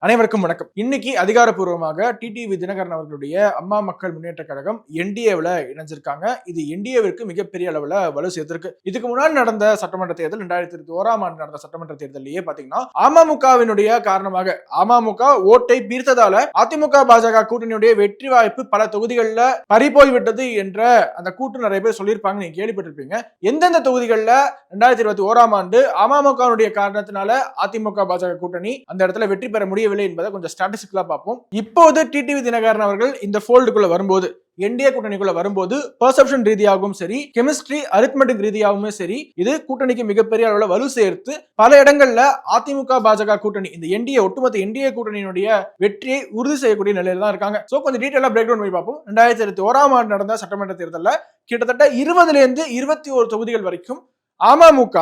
அனைவருக்கும் வணக்கம். இன்னைக்கு அதிகாரப்பூர்வமாக டிடிவி தினகரன் அவர்களுடைய அம்மா மக்கள் முன்னேற்ற கழகம் என்டிஏவில் இணைஞ்சிருக்காங்க. இது என்டிஏவிற்கு மிகப்பெரிய அளவுல வலு சேர்த்திருக்கு. இதுக்கு முன்னாடி நடந்த சட்டமன்ற தேர்தல் 2021 ஆண்டு நடந்த சட்டமன்ற தேர்தலிலேயே பாத்தீங்கன்னா அமமுகவினுடைய காரணமாக அமமுக ஓட்டை பீர்த்ததால அதிமுக பாஜக கூட்டணியுடைய வெற்றி வாய்ப்பு பல தொகுதிகளில் பறிபோய் விட்டது என்ற அந்த கூட்டு நிறைய பேர் சொல்லியிருப்பாங்க. நீங்க கேள்விப்பட்டிருப்பீங்க. எந்தெந்த தொகுதிகளில் 2021 ஆண்டு அமமுகவுடைய காரணத்தினால அதிமுக பாஜக கூட்டணி அந்த இடத்துல வெற்றி பெற முடியும் என்பதை கொஞ்சம் ஸ்டாட்டிஸ்டிக்கலா பார்ப்போம். இப்போது டிடிவி தினகரன் அவர்கள் இந்த ஃபோல்டுக்குள்ள வரும்போது என்டிஏ கூட்டணிக்குள்ள வரும்போது பெர்செப்ஷன் ரீதியாகவும் சரி, கெமிஸ்ட்ரி அரித்மெட்டிக் ரீதியாகவும் சரி, இது கூட்டணிக்கு மிகப்பெரிய அளவுல வலு சேர்த்து பல இடங்கள்ல அதிமுக பாஜக கூட்டணி இந்த என்டிஏ ஒட்டுமொத்த என்டிஏ கூட்டணியினுடைய வெற்றியை உறுதி செய்யக்கூடிய நிலையில தான் இருக்காங்க. சோ கொஞ்சம் டீடைலா பிரேக் டவுன் பண்ணி பார்ப்போம். 2021 ஆண்டு நடந்த சட்டமன்ற தேர்தலில் கிட்டத்தட்ட 20 லிருந்து 21 தொகுதிகள் வரைக்கும் அமமுக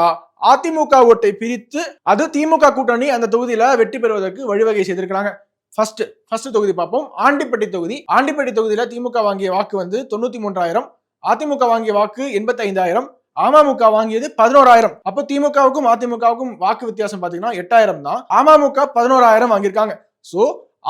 அதிமுக ஓட்டை பிரித்து அது திமுக கூட்டணி அந்த தொகுதியில வெற்றி பெறுவதற்கு வழிவகை செய்திருக்காங்க. ஃபர்ஸ்ட் தொகுதி பார்ப்போம். ஆண்டிப்பட்டி தொகுதியில திமுக வாங்கிய வாக்கு வந்து 93,000, அதிமுக வாங்கிய வாக்கு 85,000, அமமுக வாங்கியது 11,000. அப்போ திமுகவுக்கும் அதிமுகவுக்கும் வாக்கு வித்தியாசம் பாத்தீங்கன்னா 8,000 தான். அமமுக 11,000 வாங்கியிருக்காங்க. சோ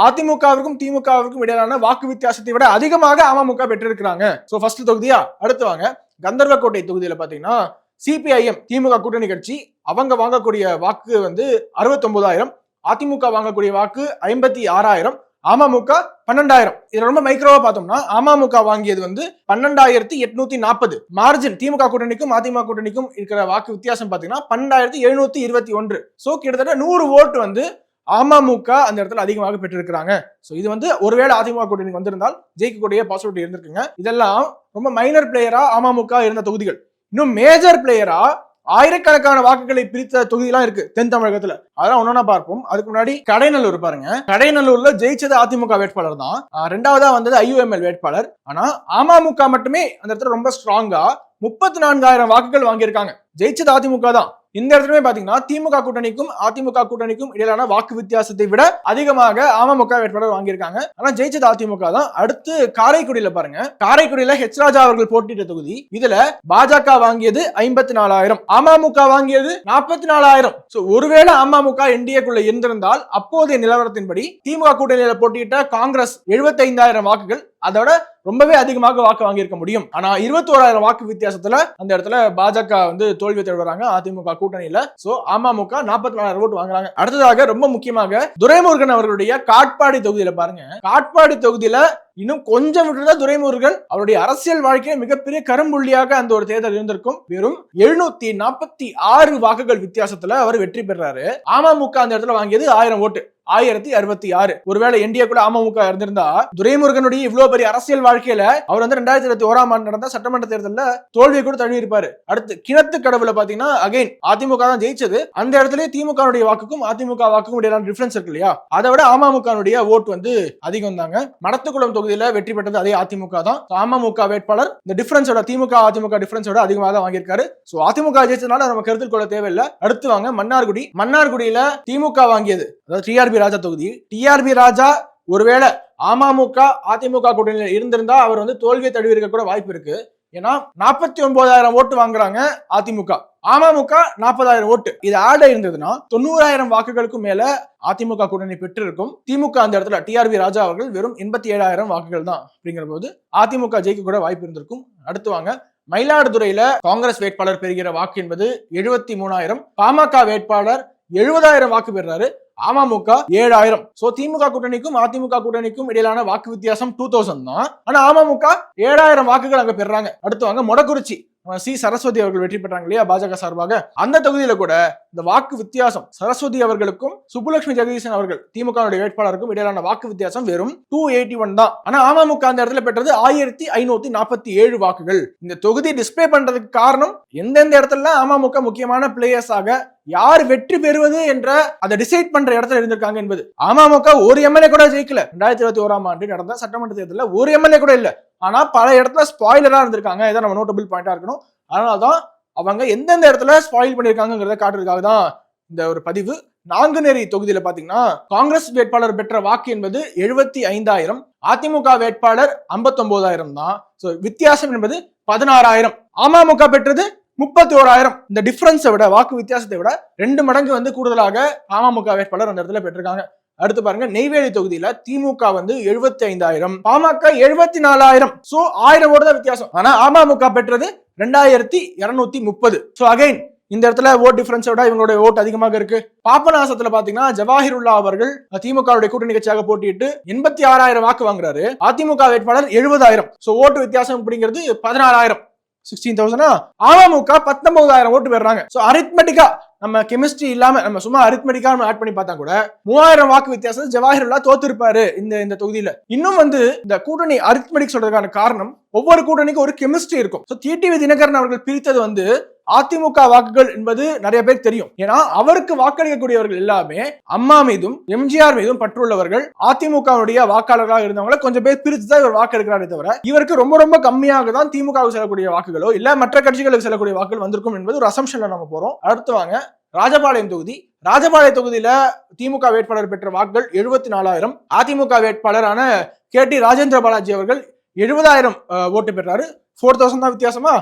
அதிமுகவிற்கும் திமுகவிற்கும் இடையிலான வாக்கு வித்தியாசத்தை விட அதிகமாக அமமுக பெற்றிருக்கிறாங்க. சோ ஃபர்ஸ்ட் தொகுதியா அடுத்து வாங்க. கந்தர்வக்கோட்டை தொகுதியில பாத்தீங்கன்னா சிபிஐஎம் திமுக கூட்டணி கட்சி அவங்க வாங்கக்கூடிய வாக்கு வந்து 69,000, அதிமுக வாங்கக்கூடிய வாக்கு 56,000, அமமுக 12,000. இதுல ரொம்ப மைக்ரோவா பார்த்தோம்னா அமமுக வாங்கியது வந்து 12,840. மார்ஜின் திமுக கூட்டணிக்கும் அதிமுக கூட்டணிக்கும் இருக்கிற வாக்கு வித்தியாசம் பாத்தீங்கன்னா 12,721. சோ கிட்டத்தட்ட 100 ஓட்டு வந்து அமமுக அந்த இடத்துல அதிகமாக பெற்றிருக்கிறாங்க. சோ இது வந்து ஒருவேளை அதிமுக கூட்டணிக்கு வந்திருந்தால் ஜெயிக்கக்கூடிய பாசிபிலிட்டி இருந்திருக்குங்க. இதெல்லாம் ரொம்ப மைனர் பிளேயரா அமமுக இருந்த தொகுதிகள். இன்னும் மேஜர் பிளேயரா ஆயிரக்கணக்கான வாக்குகளை பிரித்த தொகுதியெல்லாம் இருக்கு தென் தமிழகத்துல. அதெல்லாம் ஒன்னொன்னா பார்ப்போம். அதுக்கு முன்னாடி கடைநல்லூர் பாருங்க. கடைநல்லூர்ல ஜெயிச்சது அதிமுக வேட்பாளர் தான். ரெண்டாவதா வந்தது IUML வேட்பாளர். ஆனா அமமுக மட்டுமே அந்த இடத்துல ரொம்ப ஸ்ட்ராங்கா 34,000 வாக்குகள் வாங்கியிருக்காங்க. ஜெயிச்சது அதிமுக தான். இந்த இடத்துலயே பாத்தீங்கன்னா திமுக கூட்டணிக்கும் அதிமுக கூட்டணிக்கும் இடையிலான வாக்கு வித்தியாசத்தை விட அதிகமாக அமமுக வேட்பாளர் வாங்கியிருக்காங்க. ஆனா ஜெயிச்சது அதிமுக தான். அடுத்து காரைக்குடியில பாருங்க. காரைக்குடியில ஹெச் ராஜா அவர்கள் போட்டியிட்ட தொகுதி. இதுல பாஜக வாங்கியது 54,000, அமமுக வாங்கியது 44,000. சோ ஒருவேளை அமமுக என்டிஏக்குள்ள இருந்திருந்தால் அப்போதைய நிலவரத்தின்படி திமுக கூட்டணியில போட்டியிட்ட காங்கிரஸ் 75,000 வாக்குகள் அதோட ரொம்பவே அதிகமாக வாக்கு வாங்கியிருக்க முடியும். ஆனா 21,000 வாக்கு வித்தியாசத்துல அந்த இடத்துல பாஜக வந்து தோல்வி தழுவுறாங்க அதிமுக கூட்டணியில. சோ அமமுக 44,000 ஓட்டு வாங்குறாங்க. அடுத்ததாக ரொம்ப முக்கியமாக துரைமுருகன் அவர்களுடைய காட்பாடி தொகுதியில பாருங்க. காட்பாடி தொகுதியில இன்னும் கொஞ்சம் விட்டுறதா துரைமுருகன் அவருடைய அரசியல் வாழ்க்கையை மிகப்பெரிய கரும்புள்ளியாக அந்த ஒரு தேர்தல் இருந்திருக்கும். வெறும் 746 வாக்குகள் வித்தியாசத்துல அவர் வெற்றி பெறாரு. அமமுக அந்த இடத்துல வாங்கியது 1000 ஓட்டு, 1066. ஒருவேளை என்டிஏக்குள்ள அமமுக இருந்திருந்தா துரைமுருகனுடைய இவ்வளவு பெரிய அரசியல் வாழ்க்கையில அவர் வந்து 2021 ஆண்டு நடந்த சட்டமன்ற தேர்தலில் தோல்வியை கூட தழுவி இருப்பாரு. அடுத்து கிணத்து கடவுல பாத்தீங்கன்னா அகைன் அதிமுக தான் ஜெயிச்சது. அந்த இடத்துல திமுக வாக்குக்கும் அதிமுக வாக்குக்கும் இடையிலான டிஃபரன்ஸ் இருக்கு இல்லையா, அதை விட அமமுக ஓட்டு வந்து அதிகம் தாங்க. மடத்துக்குளம் தொகுதியில வெற்றி பெற்றது அதே அதிமுக தான். அமமுக வேட்பாளர் இந்த டிஃபரன்ஸோட திமுக அதிமுக டிஃபரன்ஸோட அதிகமாக தான் வாங்கியிருக்காரு. சோ அதிமுக ஜெயிச்சதுனால நம்ம கருத்தில் கொள்ள தேவையில்லை. அடுத்து வாங்க மன்னார்குடியில திமுக வாங்கியது அதாவது டிஆர்பி ராஜா தொகுதி. டிஆர்பி ராஜா ஒருவேளை அமமுக அதிமுக கூட்டணியில் இருந்திருந்தா அவர் வந்து தோல்வியை தழுவி இருக்க கூட வாய்ப்பு இருக்கு. ஏன்னா 49,000 ஓட்டு வாங்குறாங்க அதிமுக, அமமுக 40,000 ஓட்டு. இது ஆட் இருந்ததுன்னா 90,000 வாக்குகளுக்கும் மேல அதிமுக கூட்டணி பெற்றிருக்கும். திமுக அந்த இடத்துல டிஆர்பி ராஜா அவர்கள் வெறும் 87,000 வாக்குகள் தான். அப்படிங்கிற போது அதிமுக ஜெயிக்க கூட வாய்ப்பு இருந்திருக்கும். அடுத்து வாங்க. மயிலாடுதுறையில காங்கிரஸ் வேட்பாளர் பெறுகிற வாக்கு என்பது 73,000, பாமக வேட்பாளர் 70,000 வாக்கு பெறாரு, அமமுக 7,000. சோ திமுக கூட்டணிக்கும் அதிமுக கூட்டணிக்கும் இடையிலான வாக்கு வித்தியாசம் 2,000 தான். ஆனா அமமுக 7,000 வாக்குகள் அங்க பெறாங்க. அடுத்து வாங்க மொடக்குறிச்சி. சி சரஸ்வதி அவர்கள் வெற்றி பெற்றாங்க இல்லையா பாஜக சார்பாக. அந்த தொகுதியில கூட இந்த வாக்கு வித்தியாசம் சரஸ்வதி அவர்களுக்கும் சுப்புலட்சுமி ஜெகதீசன் அவர்கள் திமுக வேட்பாளருக்கும் இடையிலான வாக்கு வித்தியாசம் வெறும் 281 தான். ஆனா அமமுக அந்த இடத்துல பெற்றது 1,547 வாக்குகள். இந்த தொகுதி டிஸ்பிளே பண்றதுக்கு காரணம் எந்தெந்த இடத்துல அமமுக முக்கியமான பிளேயர்ஸாக யார் வெற்றி பெறுவது என்ற அதை டிசைட் பண்ற இடத்துல இருந்திருக்காங்க என்பது. அமமுக ஒரு எம்எல்ஏ கூட ஜெயிக்கல. 2021 ஆண்டு நடந்த சட்டமன்ற தேர்தலில் ஒரு எம்எல்ஏ கூட இல்ல. ஆனா பல இடத்துல ஸ்பாயிலரா இருந்திருக்காங்க. இதை நம்ம நோட்டபிள் பாயிண்டா இருக்கணும். அதனாலதான் அவங்க எந்தெந்த இடத்துல ஸ்பாயில் பண்ணிருக்காங்கிறத காட்டுறதுக்காக தான் இந்த ஒரு பதிவு. நாங்குநேரி தொகுதியில பாத்தீங்கன்னா காங்கிரஸ் வேட்பாளர் பெற்ற வாக்கு என்பது 75,000, அதிமுக வேட்பாளர் 59,000 தான். சோ வித்தியாசம் என்பது 16,000. அமமுக பெற்றது 31,000. இந்த டிஃபரன்ஸை விட வாக்கு வித்தியாசத்தை விட 2 மடங்கு வந்து கூடுதலாக அமமுக வேட்பாளர் அந்த இடத்துல பெற்றிருக்காங்க. அடுத்து பாருங்க நெய்வேலி தொகுதியில திமுக வந்து 75,000, பாமக 74,000. சோ 1000 ஓட்டு தான் வித்தியாசம். ஆனா அமமுக பெற்றது 2230. சோ அகைன் இந்த இடத்துல ஓட் டிஃபரன்ஸோட இவங்களோட ஓட் அதிகமாக இருக்கு. பாபநாசத்துல பாத்தீங்கன்னா ஜவாஹிருல்லா அவர்கள் திமுக கூட்டணி கட்சியாக போட்டியிட்டு 86,000 வாக்கு வாங்குறாரு. அதிமுக வேட்பாளர் 70,000. சோ ஓட்டு வித்தியாசம் அப்படிங்கிறது 16,000, 16,000. அமமுக 19,000 ஓட்டு பெறாங்க. சோ அரித்மெட்டிக்கா நம்ம கெமிஸ்ட்ரி இல்லாம நம்ம சும்மா அரித்மெட்டிக்கா நம்ம ஆட் பண்ணி பார்த்தா கூட 3000 வாக்கு வித்தியாசம் ஜவாஹிருல்லா தோத்திருப்பாரு இந்த தொகுதியில. இன்னும் வந்து இந்த கூட்டணி அரித்மெட்டிக் சொல்றதுக்கான காரணம் ஒவ்வொரு கூட்டணிக்கும் ஒரு கெமிஸ்ட்ரி இருக்கும். டிடிவி தினகரன் அவர்கள் பிரித்தது வந்து அதிமுக வாக்குகள் என்பது நிறைய பேர் தெரியும். ஏன்னா அவருக்கு வாக்களிக்கக்கூடியவர்கள் எல்லாமே அம்மா மீதும் எம்ஜிஆர் மீதும் பற்றுள்ளவர்கள். அதிமுகவுடைய வாக்காளர்களாக இருந்தவங்களை கொஞ்சம் பேர் பிரித்து தான் இவர் வாக்கெடுக்கிறாரே தவிர இவருக்கு ரொம்ப ரொம்ப கம்மியாக தான் திமுகவுக்கு செல்லக்கூடிய வாக்குகளோ இல்ல மற்ற கட்சிகளுக்கு செல்லக்கூடிய வாக்குகள் வந்திருக்கும் என்பது ஒரு அசம்ஷன்ல நம்ம போறோம். அடுத்து வாங்க ராஜபாளையம் தொகுதி. ராஜபாளையம் தொகுதியில திமுக வேட்பாளர் பெற்ற வாக்குகள் 74,000. அதிமுக வேட்பாளரான KT ராஜேந்திர பாலாஜி அவர்கள் 70,000 ஓட்டு பெற்றாரு. 4,000 தான் வித்தியாசமா.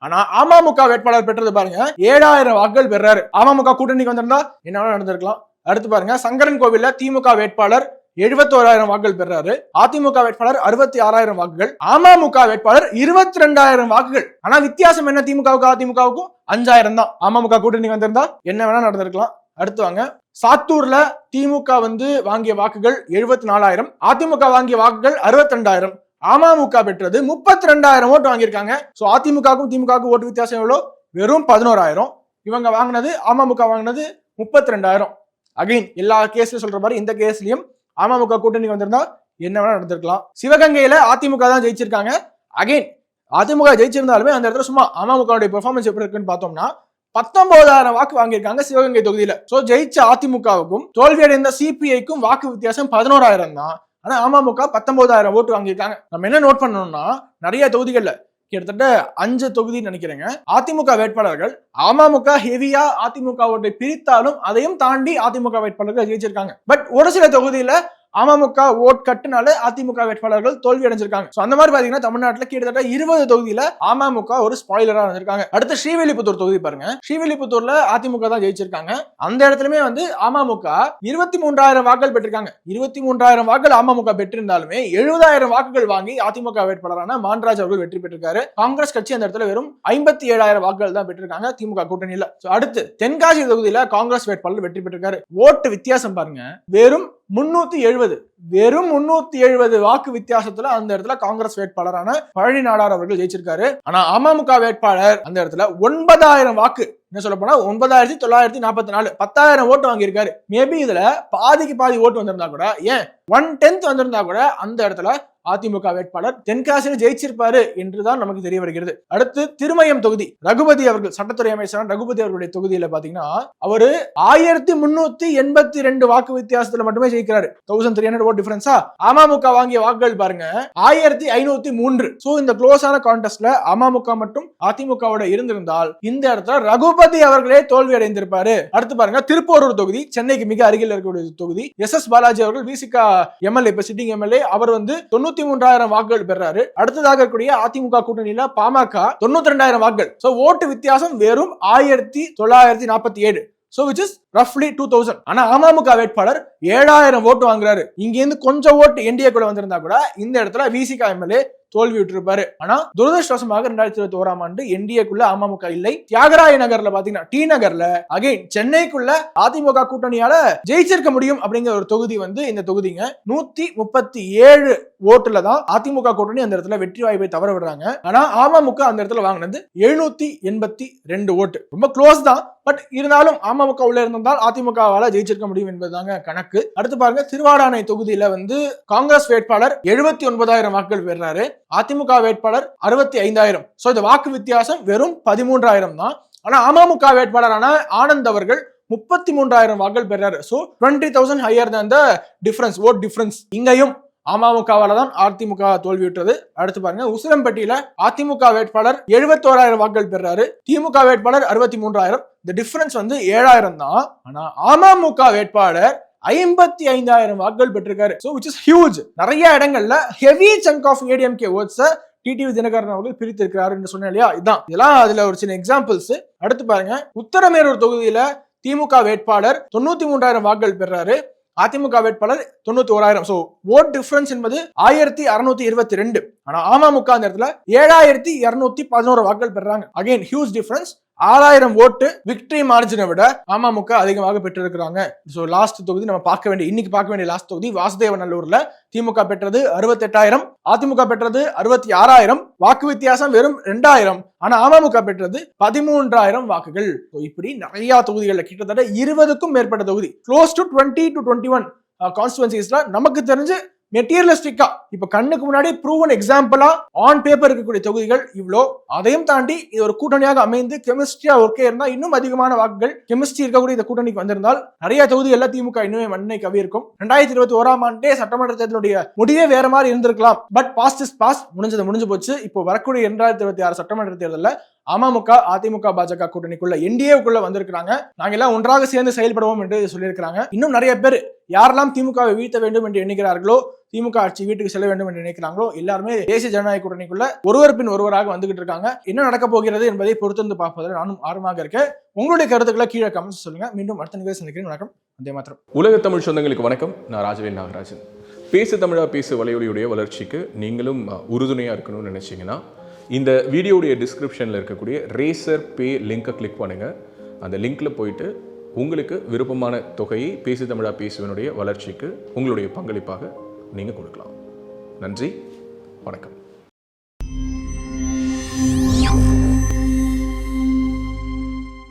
ஆனா அமமுக வேட்பாளர் பெற்றது பாருங்க 7,000 வாக்குகள் பெறாரு. அமமுக கூட்டணிக்கு வந்திருந்தா என்ன நடந்திருக்கலாம். அடுத்து பாருங்க சங்கரன் கோவில்ல திமுக வேட்பாளர் 71,000 வாக்குகள் பெறாரு. அதிமுக வேட்பாளர் 66,000 வாக்குகள். அமமுக வேட்பாளர் 22,000 வாக்குகள். ஆனா வித்தியாசம் என்ன? திமுகவுக்கு அதிமுகவுக்கும் 5,000 தான். அமமுக கூட்டணி வந்திருந்தா என்ன வேணா நடந்திருக்கலாம். அடுத்து வாங்க சாத்தூர்ல திமுக வந்து வாங்கிய வாக்குகள் 74,000, அதிமுக வாங்கிய வாக்குகள் 62,000. அமமுக பெற்றது 32,000 ஓட்டு வாங்கியிருக்காங்க. சோ அதிமுகவுக்கும் திமுகவுக்கும் ஓட்டு வித்தியாசம் எவ்வளவு? வெறும் 11,000. இவங்க வாங்கினது அமமுக வாங்கினது 32,000. அகைன் எல்லா கேஸ்ல சொல்ற மாதிரி இந்த கேஸ்லயும் அமமுக கூட்டணி வந்திருந்தா என்ன வேணா நடந்திருக்கலாம். சிவகங்கையில அதிமுக தான் ஜெயிச்சிருக்காங்க. அகைன் அதிமுக ஜெயிச்சிருந்தாலுமே அந்த இடத்துல சும்மா அமமுக பெர்ஃபார்மன்ஸ் எப்படி இருக்குன்னு பார்த்தோம்னா 19,000 வாக்கு வாங்கியிருக்காங்க சிவகங்கை தொகுதியில. சோ ஜெயிச்ச அதிமுகவுக்கும் தோல்வியடைந்த சிபிஐக்கும் வாக்கு வித்தியாசம் 11,000 தான். ஆனா அமமுக 19,000 ஓட்டு வாங்கியிருக்காங்க. நம்ம என்ன நோட் பண்ணணும்னா நிறைய தொகுதிகள்ல கிட்டத்தட்ட 5 தொகுதி நினைக்கிறேங்க அதிமுக வேட்பாளர்கள் அமமுக ஹெவியா அதிமுக ஓட்டை பிரித்தாலும் அதையும் தாண்டி அதிமுக வேட்பாளர்கள் ஜெயிச்சிருக்காங்க. பட் ஒரு சில தொகுதியில அமமுக ஓட் கட்டுனால அதிமுக வேட்பாளர்கள் தோல்வி அடைஞ்சிருக்காங்க. அந்த மாதிரி பாத்தீங்கன்னா தமிழ்நாட்டில் கிட்டத்தட்ட 20 தொகுதியில அமமுக ஒரு ஸ்பாயிலரா இருந்திருக்காங்க. அடுத்து ஸ்ரீவில்லிபுத்தூர் தொகுதி பாருங்க. ஸ்ரீவில்லிபுத்தூர்ல அதிமுக தான் ஜெயிச்சிருக்காங்க. அந்த இடத்துலயுமே வந்து அமமுக 23,000 வாக்குகள் பெற்றிருக்காங்க. 23,000 வாக்குகள் அமமுக பெற்றிருந்தாலுமே 70,000 வாக்குகள் வாங்கி அதிமுக வேட்பாளரான மான்ராஜ் அவர்கள் வெற்றி பெற்றிருக்காரு. காங்கிரஸ் கட்சி அந்த இடத்துல வெறும் 57,000 வாக்குகள் தான் பெற்றிருக்காங்க திமுக கூட்டணியில. அடுத்து தென்காசி தொகுதியில காங்கிரஸ் வேட்பாளர் வெற்றி பெற்றிருக்காரு. ஓட்டு வித்தியாசம் பாருங்க வெறும் 370, வெறும் 370 வாக்கு வித்தியாசத்துல அந்த இடத்துல காங்கிரஸ் வேட்பாளரான பழனி நாடார் அவர்கள் ஜெயிச்சிருக்காரு. ஆனா அமமுக வேட்பாளர் அந்த இடத்துல 9,000 வாக்கு, என்ன சொல்ல போனா 9,944, 10,000 ஓட்டு வாங்கியிருக்காரு. மேபி இதுல பாதிக்கு பாதி ஓட்டு வந்திருந்தா கூட, ஏன் 1/10 வந்திருந்தா கூட அந்த இடத்துல அதிமுக வேட்பாளர் தென்காசியில் ஜெயிச்சிருப்பாரு என்றுதான் நமக்கு தெரிய வருகிறது. அடுத்து திருமயம் தொகுதி. ரகுபதி அவர்கள் சட்டத்துறை அமைச்சரான ரகுபதி அவர்களுடைய தொகுதியில பாத்தீங்கன்னா அவரு 1,382 வாக்கு வித்தியாசத்துல மட்டுமே ஜெயிக்கிறாரு. 1,300 ஓட் டிஃபரன்ஸா. அமமுக வாங்கிய வாக்குகள் பாருங்க 1,503. சோ இந்த க்ளோஸான கான்டெஸ்ட்ல அமமுக மற்றும் அதிமுகவோட இருந்திருந்தால் இந்த இடத்துல ரகுபதி அவர்களே தோல்வி அடைந்திருப்பாரு. அடுத்து பாருங்க திருப்போரூர் தொகுதி, சென்னைக்கு மிக அருகில் இருக்கக்கூடிய தொகுதி. SS பாலாஜி அவர்கள் விசிக எம்எல்ஏ, இப்ப சிட்டிங் எம்எல்ஏ, அவர் வந்து 93,000 வாக்குகள் பெறாரு. அடுத்ததாக இருக்கக்கூடிய அதிமுக கூட்டணியில பாமக 92,000 வாக்குகள். சோ ஓட்டு வித்தியாசம் வெறும் 1,947. So which is roughly 2,000. ஆனா அமமுக வேட்பாளர் 7,000 ஓட்டு வாங்குறாரு. இங்க இருந்து கொஞ்சம் ஓட்டு என்டிஏ கூட வந்திருந்தா கூட இந்த இடத்துல விசிக எம்எல்ஏ தோல்வி விட்டுருப்பாரு. ஆனா துரதிருஷ்டவசமாக 2021 ஆண்டு என்டிஏக்குள்ள அமமுக இல்லை. தியாகராய நகர்ல பாத்தீங்கன்னா டி நகர்ல அகைன் சென்னைக்குள்ள அதிமுக கூட்டணியால ஜெயிச்சிருக்க முடியும் அப்படிங்கிற ஒரு தொகுதி வந்து இந்த தொகுதிங்க 137 ஓட்டுல தான் அதிமுக கூட்டணி அந்த இடத்துல வெற்றி வாய்ப்பை தவற விடுறாங்க. ஆனா அமமுக அந்த இடத்துல வாங்கினது 782 ஓட்டு. ரொம்ப க்ளோஸ் தான். பட் இருந்தாலும் அமமுக உள்ள இருந்தால் அதிமுகவால ஜெயிச்சிருக்க முடியும் என்பதுதாங்க கணக்கு. அடுத்து பாருங்க திருவாடானை தொகுதியில வந்து காங்கிரஸ் வேட்பாளர் 79,000 வாக்குகள் பெறாரு. அதிமுக வேட்பாளர் 65,000. சோ இந்த வாக்கு வித்தியாசம் வெறும் 13,000 தான். ஆனா அமமுக வேட்பாளரான ஆனந்த் அவர்கள் 33,000 வாக்குகள் பெறாரு. So 20,000 higher than the difference, vote difference. இங்கேயும் அமமுகவால தான் அதிமுக தோல்வியுற்றது. அடுத்து பாருங்க உசிலம்பட்டியில அதிமுக வேட்பாளர் 71,000 வாக்குகள் பெறாரு. திமுக வேட்பாளர் 63,000. இந்த டிஃபரன்ஸ் வந்து 7,000 தான். ஆனா அமமுக வேட்பாளர் 55,000 வாக்குகள் பெற்றிருக்காரு. So which is huge. நிறைய இடங்கள்ல heavy chunk of ADMK votes TTV Dhinakaran அவர்கள் பிரித்திருக்கிறார் என்று சொன்னேன் இல்லையா, இதான் இதெல்லாம் அதுல ஒரு சின்ன எக்ஸாம்பிள்ஸ். அடுத்து பாருங்க உத்தரமேரூர் தொகுதியில திமுக வேட்பாளர் 93,000 வாக்குகள் பெறாரு. அதிமுக வேட்பாளர் 91,000. சோ ஓட் டிஃபரன்ஸ் என்பது 1622. ஆனா அமமுக அந்த இடத்துல 7211 வாக்குகள் பெறாங்க. Again huge difference. 6000 ஓட்டு விக்டரி மார்ஜினை விட அமமுக அதிகமாக பெற்றிருக்கிறாங்க. சோ லாஸ்ட் தொகுதி நம்ம இன்னைக்கு பார்க்க வேண்டிய லாஸ்ட் தொகுதி வாசுதேவநல்லூர்ல திமுக பெற்றது 68,000, அதிமுக பெற்றது 66,000. வாக்கு வித்தியாசம் வெறும் 2,000. ஆனா அமமுக பெற்றது 13,000 வாக்குகள். இப்படி நிறைய தொகுதிகளில் கிட்டத்தட்ட 20க்கும் மேற்பட்ட தொகுதி, க்ளோஸ் டு 20 to 21 கான்ஸ்டிட்யூன்சிஸ்ல நமக்கு தெரிஞ்சு மெட்டீரியலிஸ்டிக்கா இப்ப கண்ணுக்கு முன்னாடி ப்ரூவன் எக்ஸாம்பிளா ஆன் பேப்பர் இருக்கக்கூடிய தொகுதிகள் இவ்வளோ. அதையும் தாண்டி இது ஒரு கூட்டணியாக அமைந்து கெமிஸ்ட்ரியா ஒர்க்கே இருந்தா இன்னும் அதிகமான வாக்குகள் கெமிஸ்ட்ரி இருக்கக்கூடிய இந்த கூட்டணிக்கு வந்திருந்தால் நிறைய தொகுதிகள் திமுக இன்னுமே மண்ணை கவி இருக்கும். 2021ஆம் ஆண்டே சட்டமன்ற தேர்தலுடைய முடிவே வேற மாதிரி இருந்திருக்கலாம். பட் பாஸ்ட் இஸ் பாஸ்ட், முடிஞ்சு போச்சு. இப்போ வரக்கூடிய 2026 சட்டமன்ற தேர்தலில் அமமுக, அதிமுக, பாஜக கூட்டணிக்குள்ள என்டிஏவுக்குள்ள வந்திருக்கிறாங்க. நாங்க எல்லாம் ஒன்றாக சேர்ந்து செயல்படுவோம் என்று சொல்லியிருக்கிறாங்க. இன்னும் நிறைய பேர் யாரெல்லாம் திமுகவை வீழ்த்த வேண்டும் என்று எண்ணுகிறார்களோ, திமுக ஆட்சி வீட்டுக்கு செல்ல வேண்டும் என்று நினைக்கிறாங்களோ எல்லாருமே தேசிய ஜனநாயக கூட்டணிக்குள்ள ஒருவர் பின் ஒருவராக வந்துகிட்டு இருக்காங்க. என்ன நடக்க போகிறது என்பதை பொறுத்திருந்து பார்ப்பதில் நானும் ஆர்வமாக இருக்கேன். உங்களுடைய கருத்துக்களை கீழே கமெண்ட்ஸ் சொல்லுங்க. மீண்டும் அடுத்த நிகழ்ச்சி சந்திக்கிறேன். வணக்கம். அதே மாத்திரம். உலக தமிழ் சொந்தங்களுக்கு வணக்கம். நான் ராஜவேல் நாகராஜன். பேசு தமிழா பேசு வலையொலியுடைய வளர்ச்சிக்கு நீங்களும் உறுதுணையாக இருக்கணும்னு நினைச்சீங்கன்னா இந்த வீடியோடைய டிஸ்கிரிப்ஷனில் இருக்கக்கூடிய ரேசர் பே லிங்கை கிளிக் பண்ணுங்கள். அந்த லிங்க்கில் போயிட்டு உங்களுக்கு விருப்பமான தொகையை பேசு தமிழா பேசுவனுடைய வளர்ச்சிக்கு உங்களுடைய பங்களிப்பாக நீங்கள் கொடுக்கலாம். நன்றி, வணக்கம்.